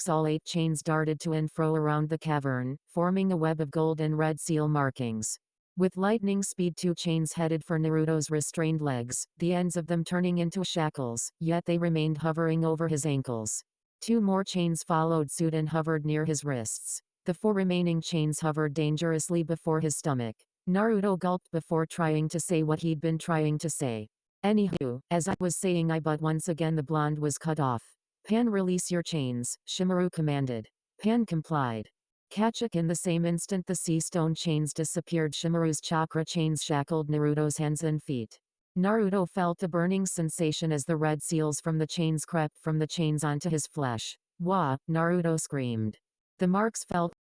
all 8 chains darted to and fro around the cavern, forming a web of gold and red seal markings. With lightning speed 2 chains headed for Naruto's restrained legs, the ends of them turning into shackles, yet they remained hovering over his ankles. 2 more chains followed suit and hovered near his wrists. The 4 remaining chains hovered dangerously before his stomach. Naruto gulped before trying to say what he'd been trying to say. Anywho, as I was saying but once again the blonde was cut off. Pan, release your chains, Shimuru commanded. Pan complied. Kachuk, in the same instant the sea stone chains disappeared. Shimuru's chakra chains shackled Naruto's hands and feet. Naruto felt a burning sensation as the red seals from the chains crept from the chains onto his flesh. Wah! Naruto screamed. The marks felt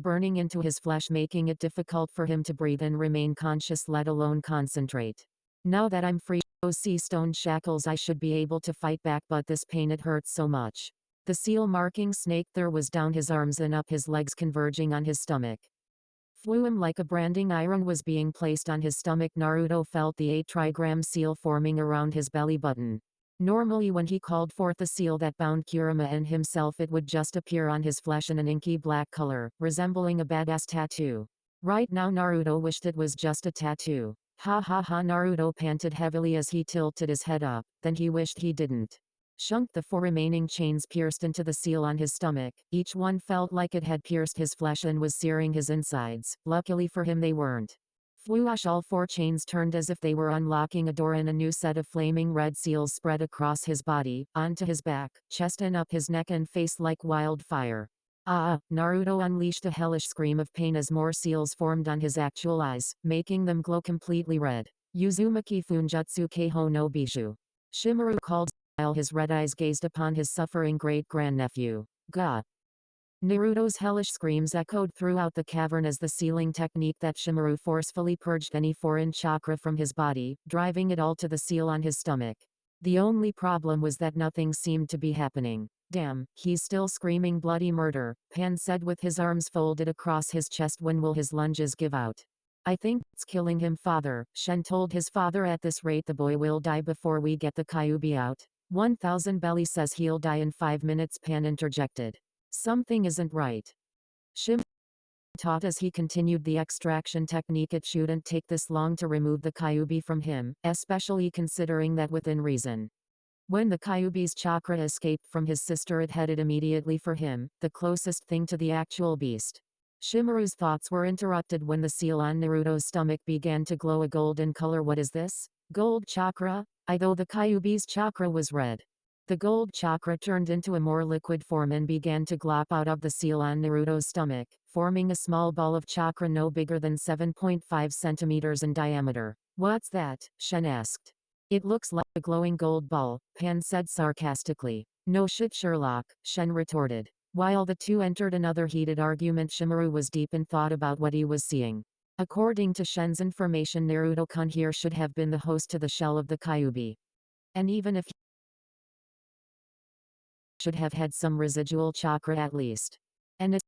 burning into his flesh, making it difficult for him to breathe and remain conscious, let alone concentrate. Now that I'm free of those sea stone shackles I should be able to fight back, but this pain, it hurts so much. The seal marking snake there was down his arms and up his legs, converging on his stomach. Fluim, like a branding iron, was being placed on his stomach. Naruto felt the 8 trigram seal forming around his belly button. Normally when he called forth the seal that bound Kurama and himself, it would just appear on his flesh in an inky black color, resembling a badass tattoo. Right now Naruto wished it was just a tattoo. Ha ha ha! Naruto panted heavily as he tilted his head up, then he wished he didn't. Shunk, the 4 remaining chains pierced into the seal on his stomach. Each one felt like it had pierced his flesh and was searing his insides. Luckily for him they weren't. Fluash! All 4 chains turned as if they were unlocking a door, and a new set of flaming red seals spread across his body, onto his back, chest and up his neck and face like wildfire. Ah! Naruto unleashed a hellish scream of pain as more seals formed on his actual eyes, making them glow completely red. Uzumaki Funjutsu Keiho no Bijou. Shimuru called while his red eyes gazed upon his suffering great-grandnephew. Gah! Naruto's hellish screams echoed throughout the cavern as the sealing technique that Shimuru forcefully purged any foreign chakra from his body, driving it all to the seal on his stomach. The only problem was that nothing seemed to be happening. Damn, he's still screaming bloody murder, Pan said with his arms folded across his chest. When will his lunges give out? I think it's killing him, father, Shen told his father. At this rate the boy will die before we get the Kyuubi out. 1000 Belly says he'll die in 5 minutes, Pan interjected. Something isn't right. Shim taught as he continued the extraction technique. It shouldn't take this long to remove the Kyuubi from him, especially considering that within reason. When the Kyuubi's chakra escaped from his sister, it headed immediately for him, the closest thing to the actual beast. Shimuru's thoughts were interrupted when the seal on Naruto's stomach began to glow a golden color. What is this? Gold chakra? Though the Kyuubi's chakra was red. The gold chakra turned into a more liquid form and began to glop out of the seal on Naruto's stomach, forming a small ball of chakra no bigger than 7.5 centimeters in diameter. What's that? Shen asked. It looks like a glowing gold ball, Pan said sarcastically. No shit, Sherlock, Shen retorted. While the two entered another heated argument, Shimuru was deep in thought about what he was seeing. According to Shen's information, Naruto-kun here should have been the host to the shell of the Kyuubi. And even if should have had some residual chakra at least. And it's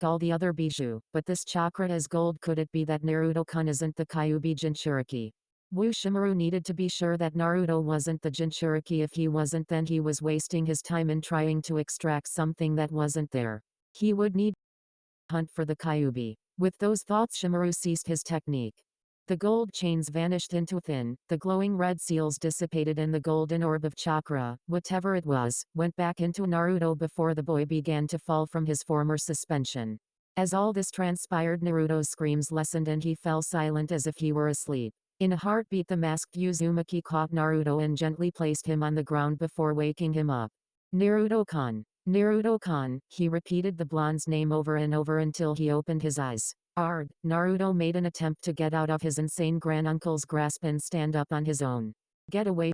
all the other bijou, but this chakra is gold. Could it be that Naruto-kun isn't the Kyuubi Jinchuriki? Shimuru needed to be sure that Naruto wasn't the Jinchuriki. If he wasn't, then he was wasting his time in trying to extract something that wasn't there. He would need to hunt for the Kyuubi. With those thoughts, Shimuru ceased his technique. The gold chains vanished into thin, the glowing red seals dissipated, and the golden orb of chakra, whatever it was, went back into Naruto before the boy began to fall from his former suspension. As all this transpired, Naruto's screams lessened and he fell silent as if he were asleep. In a heartbeat, the masked Uzumaki caught Naruto and gently placed him on the ground before waking him up. Naruto-kun. Naruto-kun, he repeated the blonde's name over and over until he opened his eyes. Arg! Naruto made an attempt to get out of his insane granduncle's grasp and stand up on his own. Get away,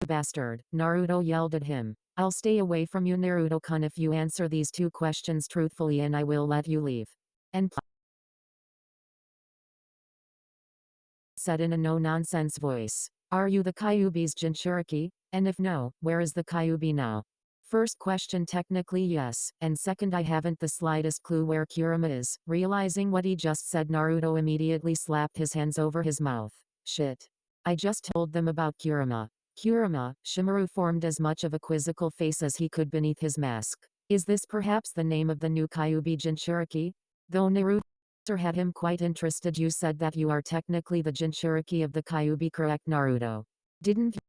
bastard, Naruto yelled at him. I'll stay away from you, Naruto-kun, if you answer these 2 questions truthfully, and I will let you leave. And said in a no-nonsense voice. Are you the Kyuubi's Jinchuriki? And if no, where is the Kyuubi now? First question, technically yes, and second, I haven't the slightest clue where Kurama is. Realizing what he just said, Naruto immediately slapped his hands over his mouth. Shit. I just told them about Kurama. Kurama, Shimuru formed as much of a quizzical face as he could beneath his mask. Is this perhaps the name of the new Kyuubi Jinchuriki? Though Naruto had him quite interested. You said that you are technically the Jinchuriki of the Kyuubi, correct, Naruto? Didn't you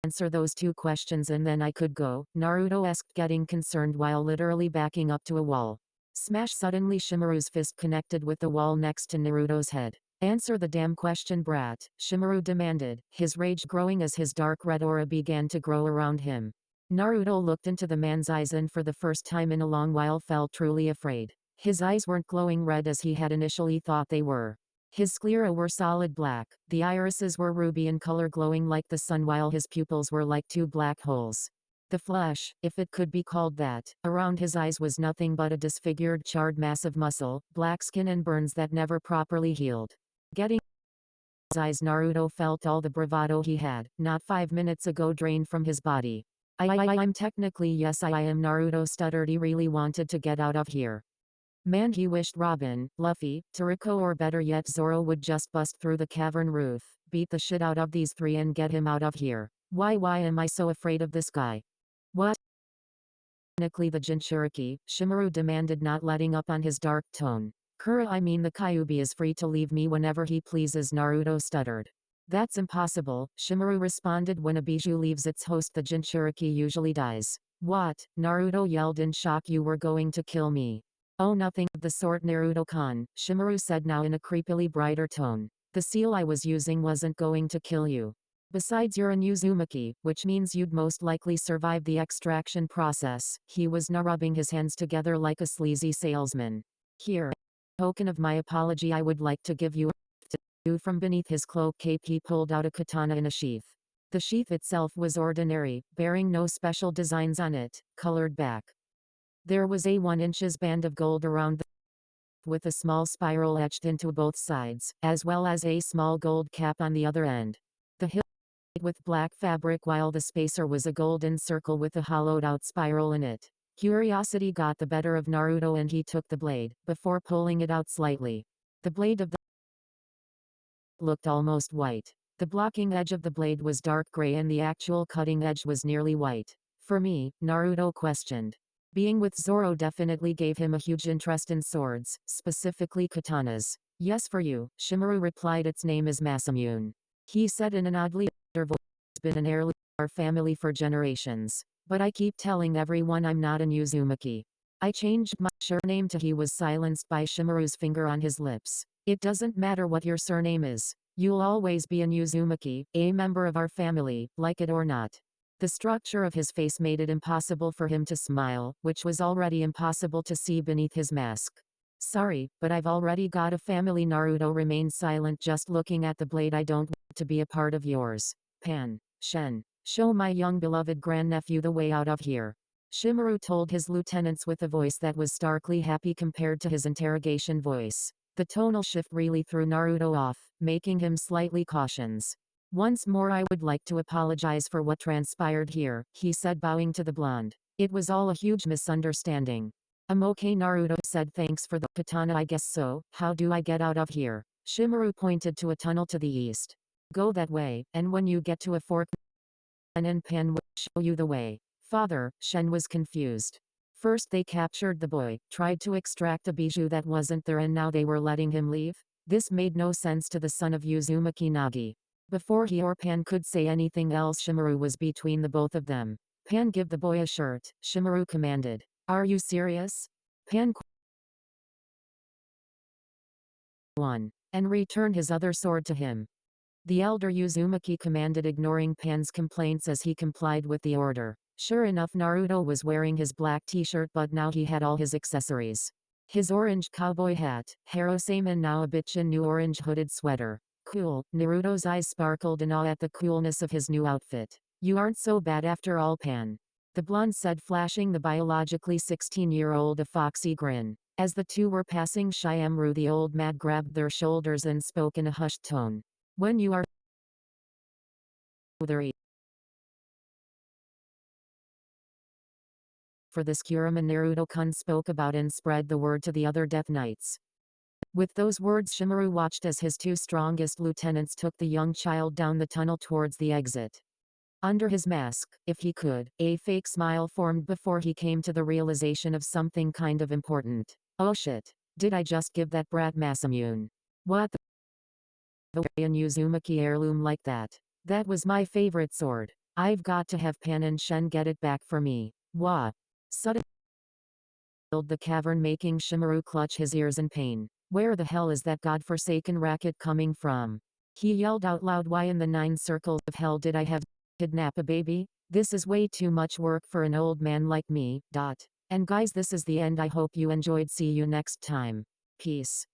answer those two questions and then I could go? Naruto asked, getting concerned while literally backing up to a wall. Smash! Suddenly Shimuru's fist connected with the wall next to Naruto's head. Answer the damn question, brat, Shimuru demanded, his rage growing as his dark red aura began to grow around him. Naruto looked into the man's eyes and for the first time in a long while felt truly afraid. His eyes weren't glowing red as he had initially thought they were. His sclera were solid black, the irises were ruby in color, glowing like the sun, while his pupils were like two black holes. The flesh, if it could be called that, around his eyes was nothing but a disfigured, charred mass of muscle, black skin and burns that never properly healed. Getting his eyes, Naruto felt all the bravado he had, not 5 minutes ago, drained from his body. I'm technically yes I am, Naruto stuttered. He really wanted to get out of here. Man, he wished Robin, Luffy, Toriko, or better yet Zoro would just bust through the cavern roof, beat the shit out of these three and get him out of here. Why am I so afraid of this guy? What? Technically the Jinchuriki, Shimuru demanded, not letting up on his dark tone. Kura, I mean the Kyuubi is free to leave me whenever he pleases, Naruto stuttered. That's impossible, Shimuru responded. When a bijou leaves its host, the Jinchuriki usually dies. What? Naruto yelled in shock. You were going to kill me. Oh, nothing of the sort, Naruto-kun, Shimuru said, now in a creepily brighter tone. The seal I was using wasn't going to kill you. Besides, you're an Uzumaki, which means you'd most likely survive the extraction process. He was now rubbing his hands together like a sleazy salesman. Here, token of my apology, I would like to give you a from beneath his cloak cape. He pulled out a katana in a sheath. The sheath itself was ordinary, bearing no special designs on it, colored back. There was a 1-inch band of gold around the with a small spiral etched into both sides, as well as a small gold cap on the other end. The hilt with black fabric, while the spacer was a golden circle with a hollowed-out spiral in it. Curiosity got the better of Naruto and he took the blade, before pulling it out slightly. The blade of the looked almost white. The blocking edge of the blade was dark gray and the actual cutting edge was nearly white. For me, Naruto questioned. Being with Zoro definitely gave him a huge interest in swords, specifically katanas. Yes, for you, Shimuru replied. Its name is Masamune. He said in an oddly voice. It's been an heirloom of our family for generations. But I keep telling everyone I'm not an Uzumaki. I changed my surname to. He was silenced by Shimuru's finger on his lips. It doesn't matter what your surname is. You'll always be an Uzumaki, a member of our family, like it or not. The structure of his face made it impossible for him to smile, which was already impossible to see beneath his mask. Sorry, but I've already got a family. Naruto remained silent, just looking at the blade. I don't want to be a part of yours. Pan, Shen, show my young beloved grandnephew the way out of here. Shimuru told his lieutenants with a voice that was starkly happy compared to his interrogation voice. The tonal shift really threw Naruto off, making him slightly cautious. Once more, I would like to apologize for what transpired here, he said, bowing to the blonde. It was all a huge misunderstanding. Okay, Naruto said. Thanks for the katana, I guess so. How do I get out of here? Shimuru pointed to a tunnel to the east. Go that way, and when you get to a fork, Shen and Pan will show you the way. Father, Shen was confused. First they captured the boy, tried to extract a bijou that wasn't there, and now they were letting him leave? This made no sense to the son of Uzumaki Nagi. Before he or Pan could say anything else, Shimuru was between the both of them. Pan, give the boy a shirt, Shimuru commanded. Are you serious? Pan one, and returned his other sword to him. The elder Uzumaki commanded, ignoring Pan's complaints as he complied with the order. Sure enough, Naruto was wearing his black t-shirt, but now he had all his accessories. His orange cowboy hat, Harosame, and now a bitchin' new orange hooded sweater. Cool, Naruto's eyes sparkled in awe at the coolness of his new outfit. You aren't so bad after all, Pan. The blonde said, flashing the biologically 16-year-old a foxy grin. As the two were passing Shyamru, the old man grabbed their shoulders and spoke in a hushed tone. When you are there, for this Kurama Naruto-kun spoke about and spread the word to the other Death Knights. With those words, Shimaru watched as his two strongest lieutenants took the young child down the tunnel towards the exit. Under his mask, if he could, a fake smile formed before he came to the realization of something kind of important. Oh shit. Did I just give that brat Masamune? What the an Uzumaki heirloom like that? That was my favorite sword. I've got to have Pan and Shen get it back for me. Wah. Suddenly the cavern, making Shimaru clutch his ears in pain. Where the hell is that godforsaken racket coming from? He yelled out loud. Why in the 9 circles of hell did I have to kidnap a baby? This is way too much work for an old man like me. And guys, this is the end. I hope you enjoyed. See you next time. Peace.